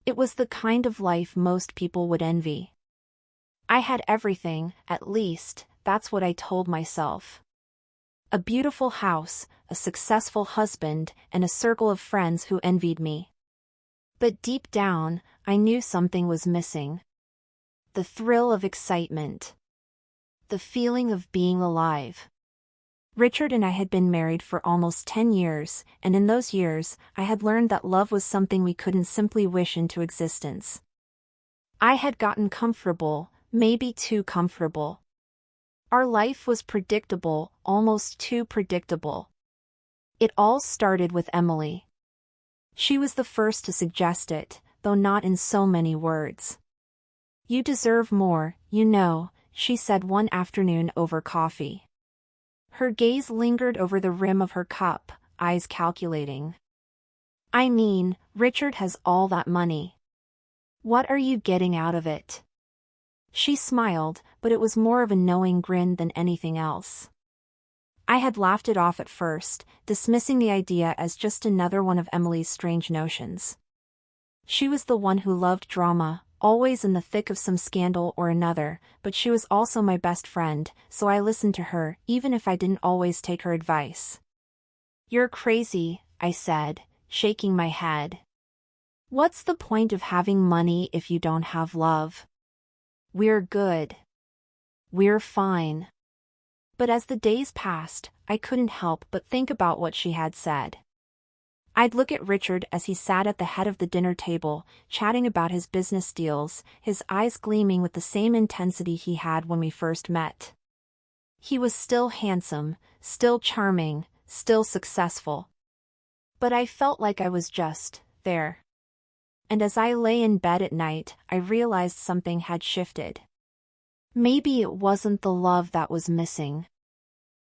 It was the kind of life most people would envy. I had everything, at least, that's what I told myself. A beautiful house, a successful husband, and a circle of friends who envied me. But deep down, I knew something was missing. The thrill of excitement. The feeling of being alive. Richard and I had been married for almost 10 years, and in those years, I had learned that love was something we couldn't simply wish into existence. I had gotten comfortable, maybe too comfortable. Our life was predictable, almost too predictable. It all started with Emily. She was the first to suggest it, though not in so many words. "You deserve more, you know," she said one afternoon over coffee. Her gaze lingered over the rim of her cup, eyes calculating. "I mean, Richard has all that money. What are you getting out of it?" She smiled, but it was more of a knowing grin than anything else. I had laughed it off at first, dismissing the idea as just another one of Emily's strange notions. She was the one who loved drama, always in the thick of some scandal or another, but she was also my best friend, so I listened to her, even if I didn't always take her advice. "You're crazy," I said, shaking my head. "What's the point of having money if you don't have love? We're good. We're fine." But as the days passed, I couldn't help but think about what she had said. I'd look at Richard as he sat at the head of the dinner table, chatting about his business deals, his eyes gleaming with the same intensity he had when we first met. He was still handsome, still charming, still successful. But I felt like I was just there. And as I lay in bed at night, I realized something had shifted. Maybe it wasn't the love that was missing.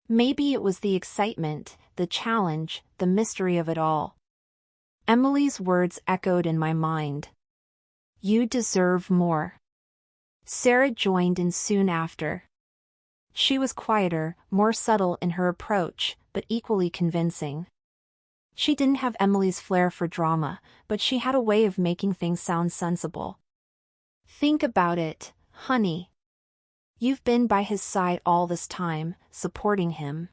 Maybe it was the excitement, the challenge, the mystery of it all. Emily's words echoed in my mind. "You deserve more." Sarah joined in soon after. She was quieter, more subtle in her approach, but equally convincing. She didn't have Emily's flair for drama, but she had a way of making things sound sensible. "Think about it, honey. You've been by his side all this time, supporting him.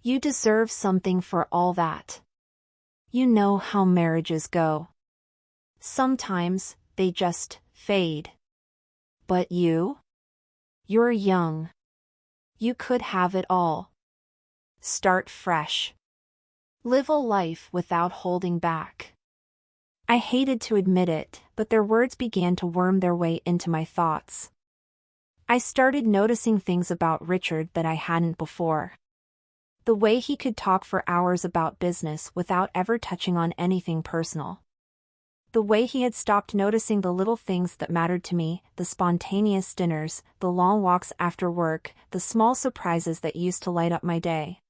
You deserve something for all that. You know how marriages go. Sometimes, they just fade. But you? You're young. You could have it all. Start fresh. Live a life without holding back." I hated to admit it, but their words began to worm their way into my thoughts. I started noticing things about Richard that I hadn't before. The way he could talk for hours about business without ever touching on anything personal. The way he had stopped noticing the little things that mattered to me, the spontaneous dinners, the long walks after work, the small surprises that used to light up my day.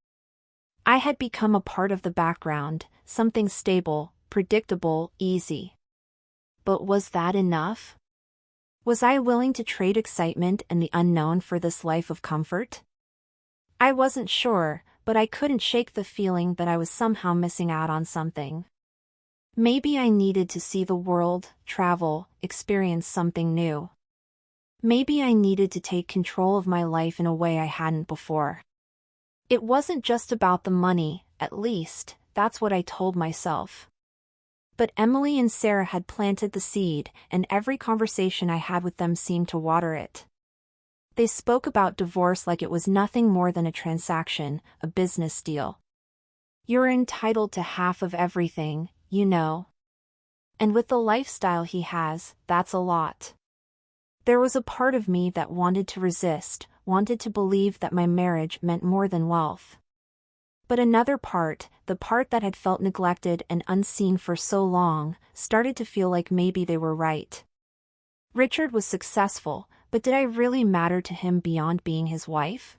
I had become a part of the background, something stable, predictable, easy. But was that enough? Was I willing to trade excitement and the unknown for this life of comfort? I wasn't sure, but I couldn't shake the feeling that I was somehow missing out on something. Maybe I needed to see the world, travel, experience something new. Maybe I needed to take control of my life in a way I hadn't before. It wasn't just about the money, at least, that's what I told myself. But Emily and Sarah had planted the seed, and every conversation I had with them seemed to water it. They spoke about divorce like it was nothing more than a transaction, a business deal. "You're entitled to half of everything, you know. And with the lifestyle he has, that's a lot." There was a part of me that wanted to resist, wanted to believe that my marriage meant more than wealth. But another part, the part that had felt neglected and unseen for so long, started to feel like maybe they were right. Richard was successful, but did I really matter to him beyond being his wife?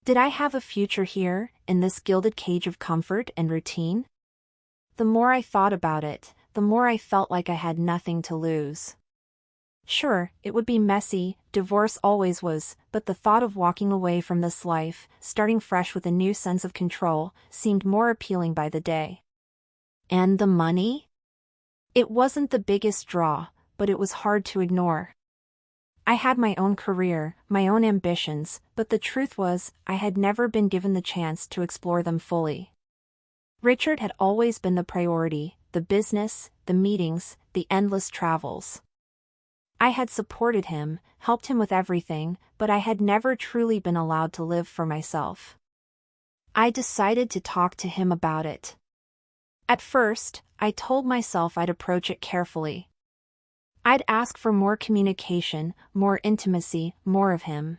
Did I have a future here, in this gilded cage of comfort and routine? The more I thought about it, the more I felt like I had nothing to lose. Sure, it would be messy, divorce always was, but the thought of walking away from this life, starting fresh with a new sense of control, seemed more appealing by the day. And the money? It wasn't the biggest draw, but it was hard to ignore. I had my own career, my own ambitions, but the truth was, I had never been given the chance to explore them fully. Richard had always been the priority, the business, the meetings, the endless travels. I had supported him, helped him with everything, but I had never truly been allowed to live for myself. I decided to talk to him about it. At first, I told myself I'd approach it carefully. I'd ask for more communication, more intimacy, more of him.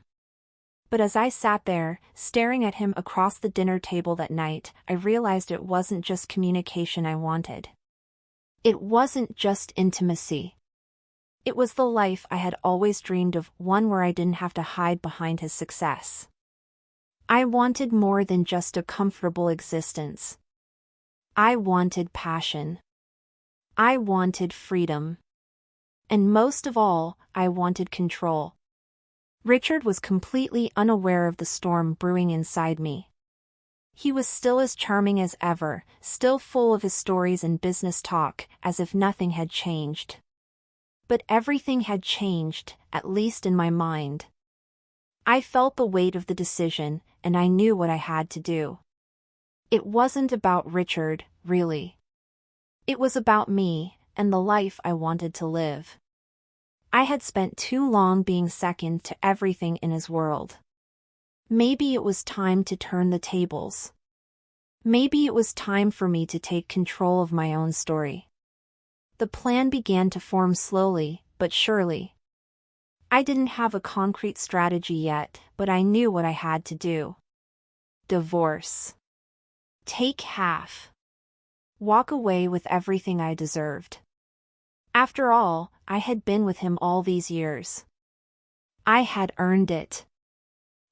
But as I sat there, staring at him across the dinner table that night, I realized it wasn't just communication I wanted. It wasn't just intimacy. It was the life I had always dreamed of, one where I didn't have to hide behind his success. I wanted more than just a comfortable existence. I wanted passion. I wanted freedom. And most of all, I wanted control. Richard was completely unaware of the storm brewing inside me. He was still as charming as ever, still full of his stories and business talk, as if nothing had changed. But everything had changed, at least in my mind. I felt the weight of the decision, and I knew what I had to do. It wasn't about Richard, really. It was about me, and the life I wanted to live. I had spent too long being second to everything in his world. Maybe it was time to turn the tables. Maybe it was time for me to take control of my own story. The plan began to form slowly, but surely. I didn't have a concrete strategy yet, but I knew what I had to do. Divorce. Take half. Walk away with everything I deserved. After all, I had been with him all these years. I had earned it.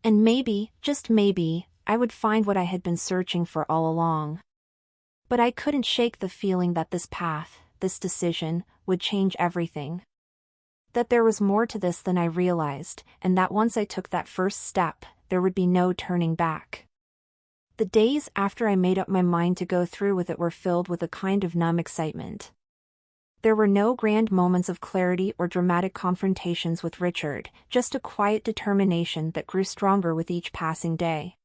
And maybe, just maybe, I would find what I had been searching for all along. But I couldn't shake the feeling that this path, this decision, would change everything. That there was more to this than I realized, and that once I took that first step, there would be no turning back. The days after I made up my mind to go through with it were filled with a kind of numb excitement. There were no grand moments of clarity or dramatic confrontations with Richard, just a quiet determination that grew stronger with each passing day.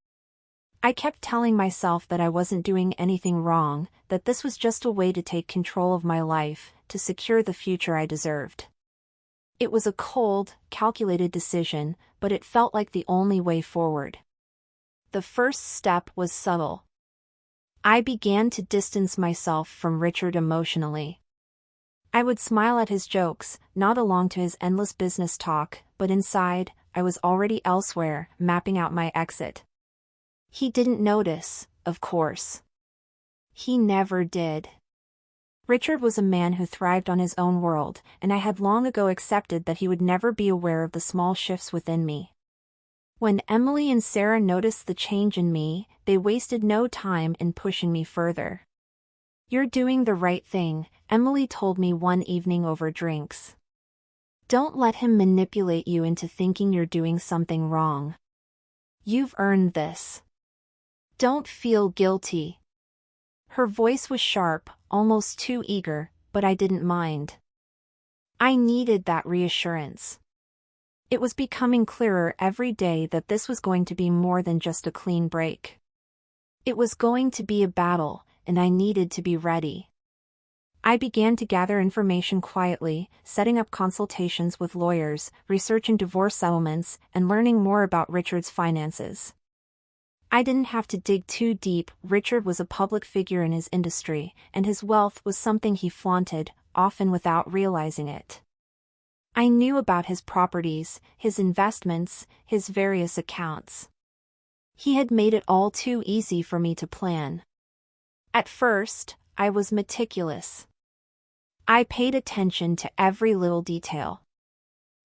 I kept telling myself that I wasn't doing anything wrong, that this was just a way to take control of my life, to secure the future I deserved. It was a cold, calculated decision, but it felt like the only way forward. The first step was subtle. I began to distance myself from Richard emotionally. I would smile at his jokes, nod along to his endless business talk, but inside, I was already elsewhere, mapping out my exit. He didn't notice, of course. He never did. Richard was a man who thrived on his own world, and I had long ago accepted that he would never be aware of the small shifts within me. When Emily and Sarah noticed the change in me, they wasted no time in pushing me further. "You're doing the right thing," Emily told me one evening over drinks. "Don't let him manipulate you into thinking you're doing something wrong. You've earned this. Don't feel guilty." Her voice was sharp, almost too eager, but I didn't mind. I needed that reassurance. It was becoming clearer every day that this was going to be more than just a clean break. It was going to be a battle, and I needed to be ready. I began to gather information quietly, setting up consultations with lawyers, researching divorce settlements, and learning more about Richard's finances. I didn't have to dig too deep. Richard was a public figure in his industry, and his wealth was something he flaunted, often without realizing it. I knew about his properties, his investments, his various accounts. He had made it all too easy for me to plan. At first, I was meticulous. I paid attention to every little detail.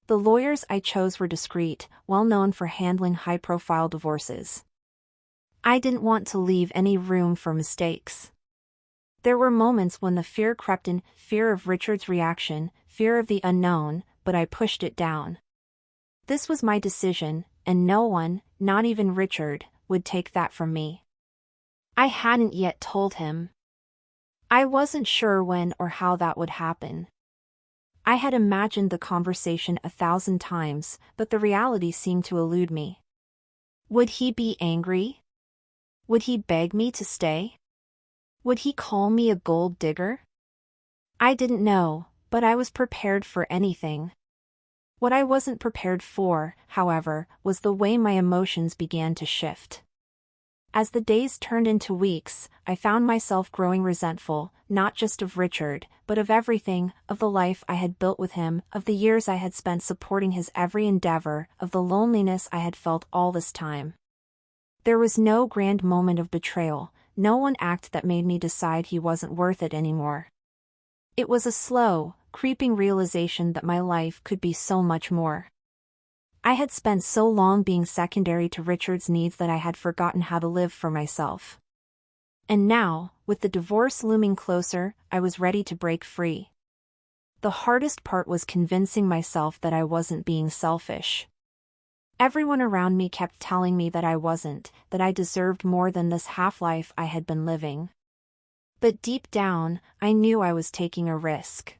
The lawyers I chose were discreet, well known for handling high-profile divorces. I didn't want to leave any room for mistakes. There were moments when the fear crept in, fear of Richard's reaction, fear of the unknown, but I pushed it down. This was my decision, and no one, not even Richard, would take that from me. I hadn't yet told him. I wasn't sure when or how that would happen. I had imagined the conversation 1,000 times, but the reality seemed to elude me. Would he be angry? Would he beg me to stay? Would he call me a gold digger? I didn't know, but I was prepared for anything. What I wasn't prepared for, however, was the way my emotions began to shift. As the days turned into weeks, I found myself growing resentful, not just of Richard, but of everything, of the life I had built with him, of the years I had spent supporting his every endeavor, of the loneliness I had felt all this time. There was no grand moment of betrayal, no one act that made me decide he wasn't worth it anymore. It was a slow, creeping realization that my life could be so much more. I had spent so long being secondary to Richard's needs that I had forgotten how to live for myself. And now, with the divorce looming closer, I was ready to break free. The hardest part was convincing myself that I wasn't being selfish. Everyone around me kept telling me that I wasn't, that I deserved more than this half-life I had been living. But deep down, I knew I was taking a risk.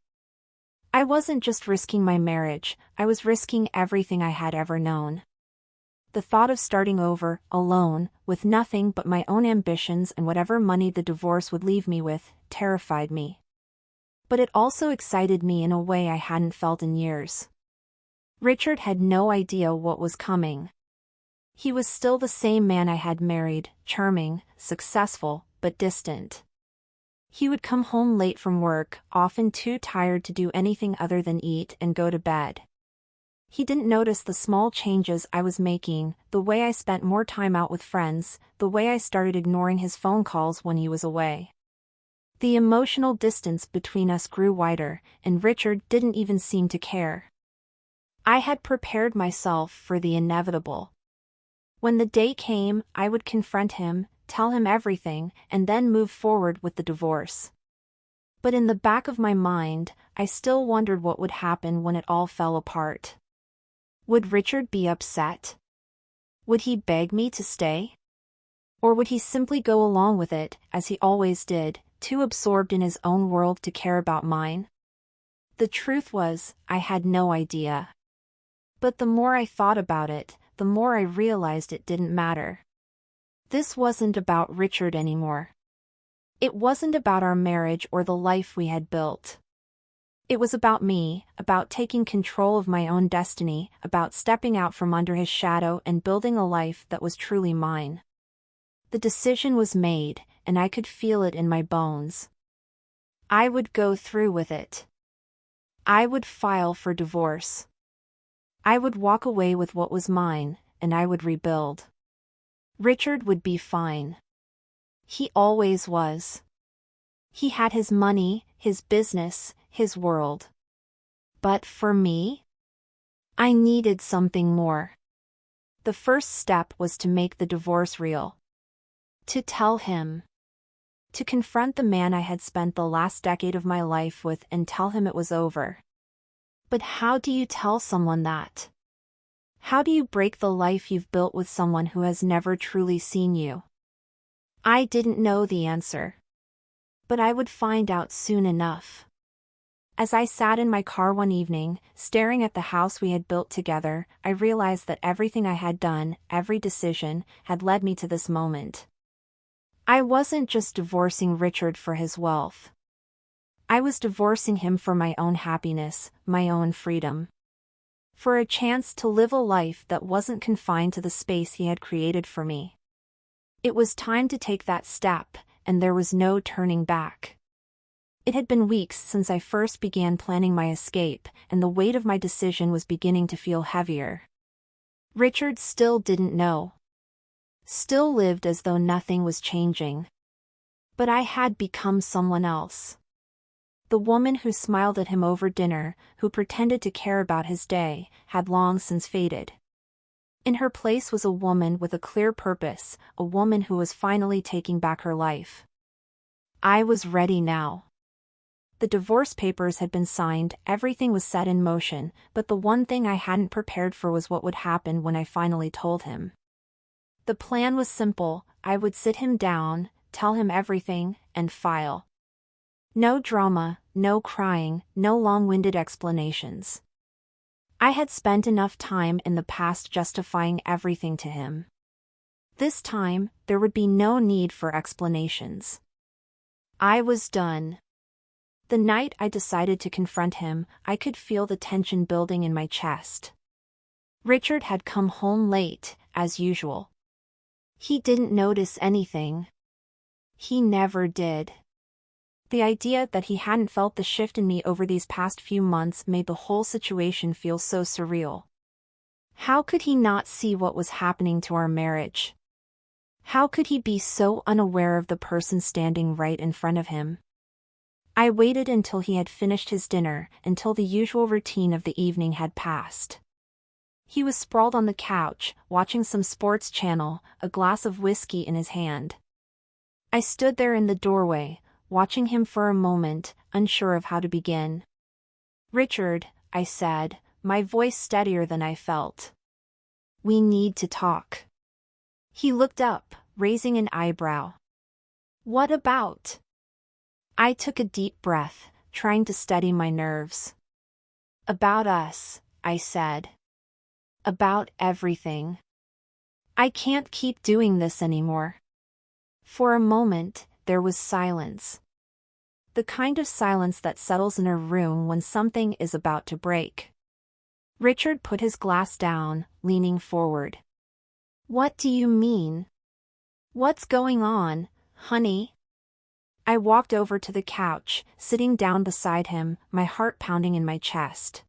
I wasn't just risking my marriage, I was risking everything I had ever known. The thought of starting over, alone, with nothing but my own ambitions and whatever money the divorce would leave me with, terrified me. But it also excited me in a way I hadn't felt in years. Richard had no idea what was coming. He was still the same man I had married, charming, successful, but distant. He would come home late from work, often too tired to do anything other than eat and go to bed. He didn't notice the small changes I was making, the way I spent more time out with friends, the way I started ignoring his phone calls when he was away. The emotional distance between us grew wider, and Richard didn't even seem to care. I had prepared myself for the inevitable. When the day came, I would confront him, tell him everything, and then move forward with the divorce. But in the back of my mind, I still wondered what would happen when it all fell apart. Would Richard be upset? Would he beg me to stay? Or would he simply go along with it, as he always did, too absorbed in his own world to care about mine? The truth was, I had no idea. But the more I thought about it, the more I realized it didn't matter. This wasn't about Richard anymore. It wasn't about our marriage or the life we had built. It was about me, about taking control of my own destiny, about stepping out from under his shadow and building a life that was truly mine. The decision was made, and I could feel it in my bones. I would go through with it. I would file for divorce. I would walk away with what was mine, and I would rebuild. Richard would be fine. He always was. He had his money, his business, his world. But for me? I needed something more. The first step was to make the divorce real. To tell him. To confront the man I had spent the last decade of my life with and tell him it was over. But how do you tell someone that? How do you break the life you've built with someone who has never truly seen you? I didn't know the answer. But I would find out soon enough. As I sat in my car one evening, staring at the house we had built together, I realized that everything I had done, every decision, had led me to this moment. I wasn't just divorcing Richard for his wealth. I was divorcing him for my own happiness, my own freedom. For a chance to live a life that wasn't confined to the space he had created for me. It was time to take that step, and there was no turning back. It had been weeks since I first began planning my escape, and the weight of my decision was beginning to feel heavier. Richard still didn't know. Still lived as though nothing was changing. But I had become someone else. The woman who smiled at him over dinner, who pretended to care about his day, had long since faded. In her place was a woman with a clear purpose, a woman who was finally taking back her life. I was ready now. The divorce papers had been signed, everything was set in motion, but the one thing I hadn't prepared for was what would happen when I finally told him. The plan was simple: I would sit him down, tell him everything, and file. No drama, no crying, no long-winded explanations. I had spent enough time in the past justifying everything to him. This time, there would be no need for explanations. I was done. The night I decided to confront him, I could feel the tension building in my chest. Richard had come home late, as usual. He didn't notice anything. He never did. The idea that he hadn't felt the shift in me over these past few months made the whole situation feel so surreal. How could he not see what was happening to our marriage? How could he be so unaware of the person standing right in front of him? I waited until he had finished his dinner, until the usual routine of the evening had passed. He was sprawled on the couch, watching some sports channel, a glass of whiskey in his hand. I stood there in the doorway, watching him for a moment, unsure of how to begin. "Richard," I said, my voice steadier than I felt. "We need to talk." He looked up, raising an eyebrow. "What about?" I took a deep breath, trying to steady my nerves. "About us," I said. "About everything. I can't keep doing this anymore." For a moment, there was silence. The kind of silence that settles in a room when something is about to break. Richard put his glass down, leaning forward. "What do you mean? What's going on, honey?" I walked over to the couch, sitting down beside him, my heart pounding in my chest.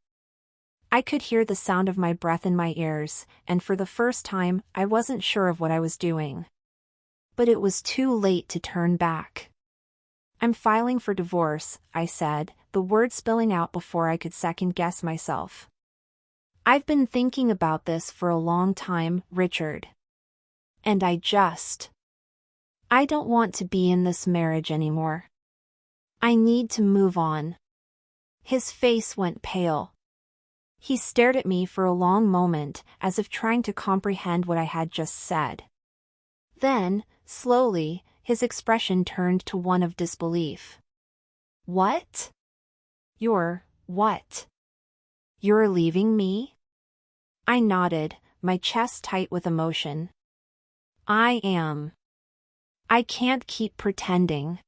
I could hear the sound of my breath in my ears, and for the first time, I wasn't sure of what I was doing. But it was too late to turn back. "I'm filing for divorce," I said, the words spilling out before I could second-guess myself. "I've been thinking about this for a long time, Richard. And I don't want to be in this marriage anymore. I need to move on." His face went pale. He stared at me for a long moment, as if trying to comprehend what I had just said. Then, slowly, his expression turned to one of disbelief. "What? What? You're leaving me?" I nodded, my chest tight with emotion. "I am. I can't keep pretending.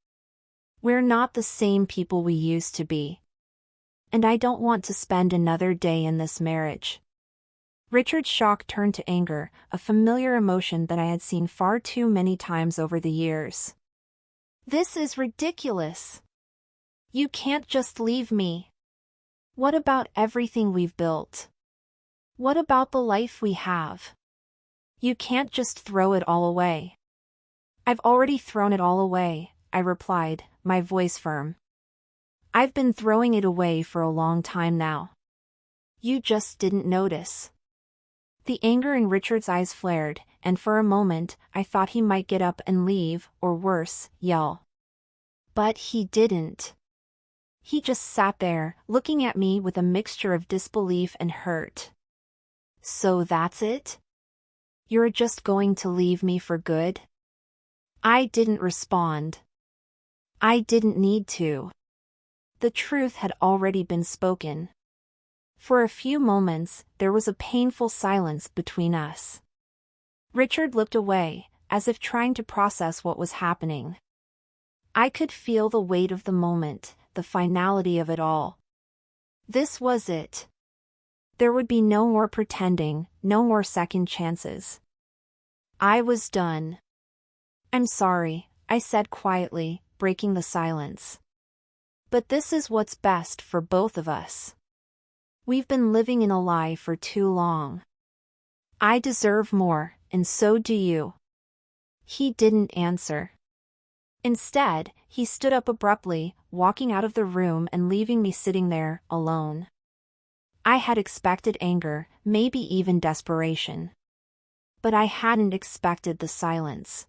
We're not the same people we used to be. And I don't want to spend another day in this marriage." Richard's shock turned to anger, a familiar emotion that I had seen far too many times over the years. "This is ridiculous. You can't just leave me. What about everything we've built? What about the life we have? You can't just throw it all away." "I've already thrown it all away," I replied, my voice firm. "I've been throwing it away for a long time now. You just didn't notice." The anger in Richard's eyes flared, and for a moment, I thought he might get up and leave, or worse, yell. But he didn't. He just sat there, looking at me with a mixture of disbelief and hurt. "So that's it? You're just going to leave me for good?" I didn't respond. I didn't need to. The truth had already been spoken. For a few moments, there was a painful silence between us. Richard looked away, as if trying to process what was happening. I could feel the weight of the moment, the finality of it all. This was it. There would be no more pretending, no more second chances. I was done. "I'm sorry," I said quietly, breaking the silence. "But this is what's best for both of us. We've been living in a lie for too long. I deserve more, and so do you." He didn't answer. Instead, he stood up abruptly, walking out of the room and leaving me sitting there, alone. I had expected anger, maybe even desperation. But I hadn't expected the silence.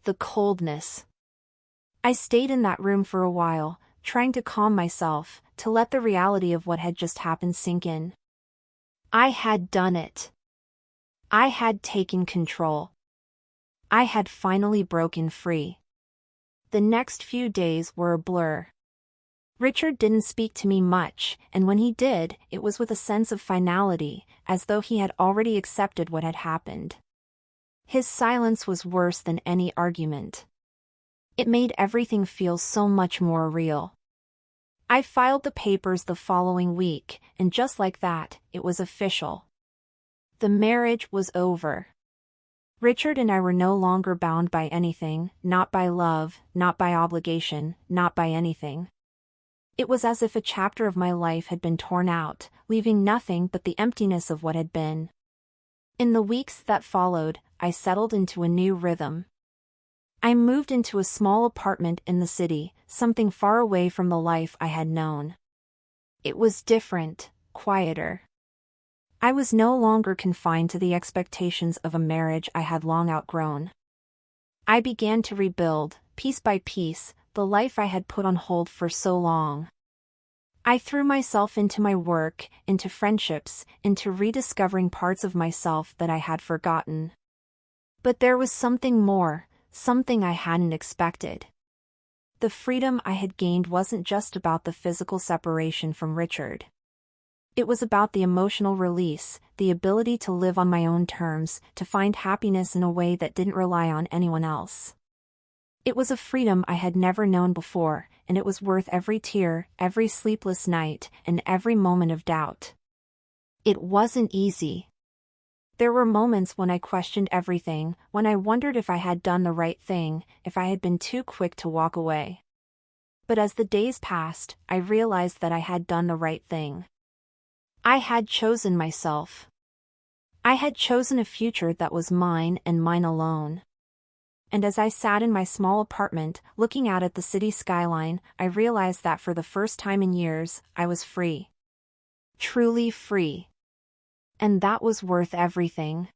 The coldness. I stayed in that room for a while, trying to calm myself, to let the reality of what had just happened sink in. I had done it. I had taken control. I had finally broken free. The next few days were a blur. Richard didn't speak to me much, and when he did, it was with a sense of finality, as though he had already accepted what had happened. His silence was worse than any argument. It made everything feel so much more real. I filed the papers the following week, and just like that, it was official. The marriage was over. Richard and I were no longer bound by anything, not by love, not by obligation, not by anything. It was as if a chapter of my life had been torn out, leaving nothing but the emptiness of what had been. In the weeks that followed, I settled into a new rhythm. I moved into a small apartment in the city, something far away from the life I had known. It was different, quieter. I was no longer confined to the expectations of a marriage I had long outgrown. I began to rebuild, piece by piece, the life I had put on hold for so long. I threw myself into my work, into friendships, into rediscovering parts of myself that I had forgotten. But there was something more, something I hadn't expected. The freedom I had gained wasn't just about the physical separation from Richard. It was about the emotional release, the ability to live on my own terms, to find happiness in a way that didn't rely on anyone else. It was a freedom I had never known before, and it was worth every tear, every sleepless night, and every moment of doubt. It wasn't easy. There were moments when I questioned everything, when I wondered if I had done the right thing, if I had been too quick to walk away. But as the days passed, I realized that I had done the right thing. I had chosen myself. I had chosen a future that was mine and mine alone. And as I sat in my small apartment, looking out at the city skyline, I realized that for the first time in years, I was free. Truly free. And that was worth everything.